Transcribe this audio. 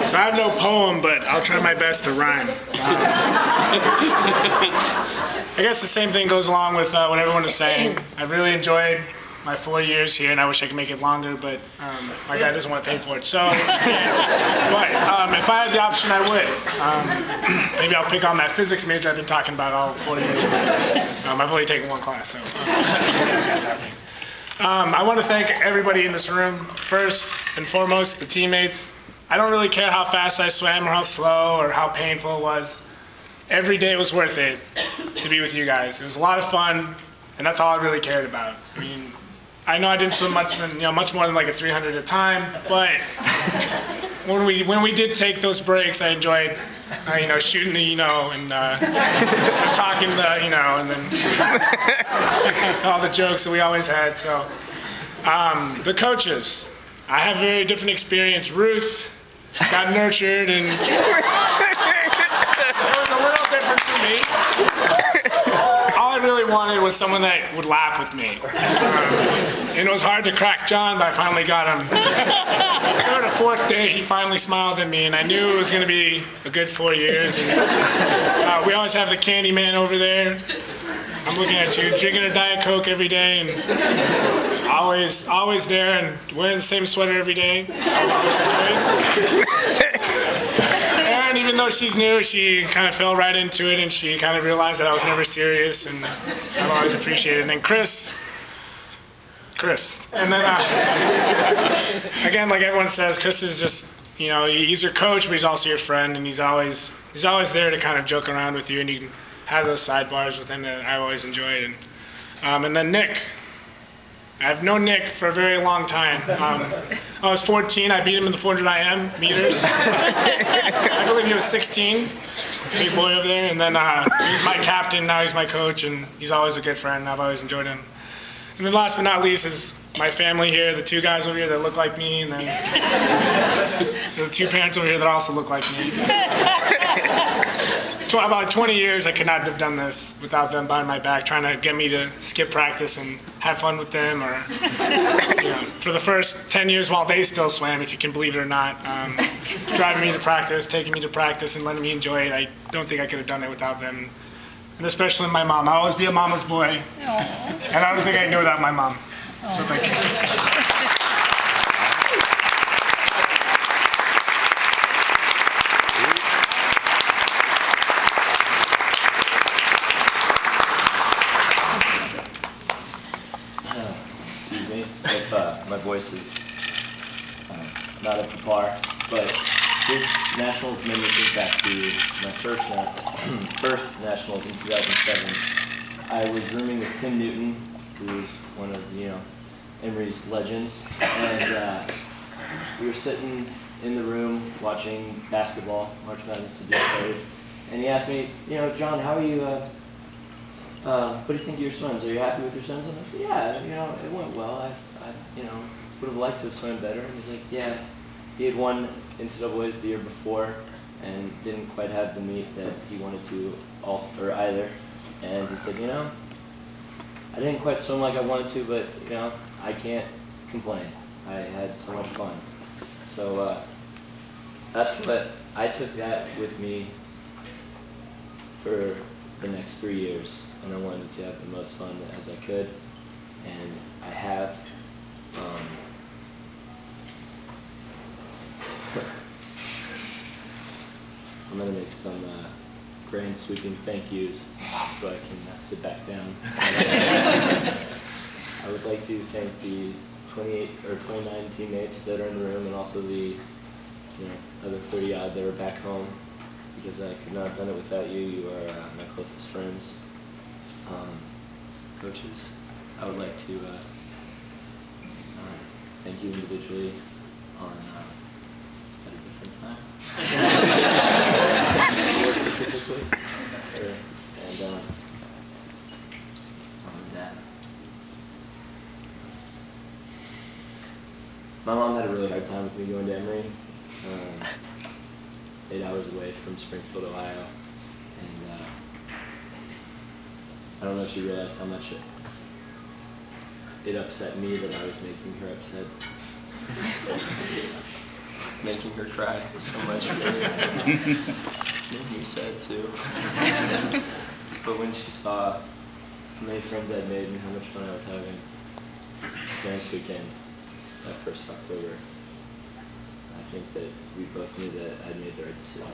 So I have no poem, but I'll try my best to rhyme. I guess the same thing goes along with what everyone is saying. I've really enjoyed my 4 years here, and I wish I could make it longer, but my guy doesn't want to pay for it. So, but if I had the option, I would. Maybe I'll pick on that physics major I've been talking about all 4 years. I've only taken one class, so that's happening. I want to thank everybody in this room. First and foremost, the teammates. I don't really care how fast I swam or how slow or how painful it was. Every day was worth it to be with you guys. It was a lot of fun, and that's all I really cared about. I mean, I know I didn't swim much more than like a 300 at a time, but when we did take those breaks, I enjoyed, shooting the, and talking the, and then all the jokes that we always had. So, the coaches, I have a very different experience. Ruth got nurtured, and it was a little different for me. All I really wanted was someone that would laugh with me. And it was hard to crack John, but I finally got him. Third or fourth day, he finally smiled at me, and I knew it was going to be a good 4 years. And, we always have the candy man over there. I'm looking at you, drinking a Diet Coke every day, and always there, and wearing the same sweater every day. And even though she's new, she kind of fell right into it, and she kind of realized that I was never serious, and I've always appreciated it. And then Chris. And then, again, like everyone says, Chris is just, he's your coach, but he's also your friend, and he's always there to kind of joke around with you, and you can have those sidebars with him that I've always enjoyed. And then Nick. I've known Nick for a very long time. I was 14, I beat him in the 400 IM meters. I believe he was 16, big boy over there, and then he's my captain, now he's my coach, and he's always a good friend, I've always enjoyed him. And then last but not least is my family here, the 2 guys over here that look like me, and then the 2 parents over here that also look like me. About 20 years, I could not have done this without them behind my back, trying to get me to skip practice and have fun with them, or for the first 10 years while they still swam, if you can believe it or not, driving me to practice, taking me to practice, and letting me enjoy it. I don't think I could have done it without them. And especially my mom. I'll always be a mama's boy. Aww. And I don't think I can do without my mom. Aww. So thank you. Excuse me if my voice is not up to par, but this Nationals made me think back to my first Nationals in 2007. I was rooming with Tim Newton, who's one of Emory's legends, and we were sitting in the room watching basketball, March Madness had just started, and he asked me, John, how are you? What do you think of your swims? Are you happy with your swims? And I said, yeah, it went well. I would have liked to have swum better. And he's like, yeah. He had won NCAAs the year before and didn't quite have the meet that he wanted to either. And he said, I didn't quite swim like I wanted to, but I can't complain. I had so much fun. So that's what I took that with me for the next 3 years, and I wanted to have the most fun as I could, and I have. I'm going to make some grand sweeping thank yous so I can sit back down. I would like to thank the 29 teammates that are in the room, and also the other 30-odd that are back home, because I could not have done it without you. You are my closest friends. Coaches, I would like to thank you individually on at a different time. More specifically. And Dad. My mom had a really hard time with me going to Emory. 8 hours away from Springfield, Ohio, and I don't know if she realized how much it upset me that I was making her upset. making her cry so much made me sad too. But when she saw how many friends I'd made and how much fun I was having, Parents Weekend, that first October, I think that we both knew that I'd made the right decision.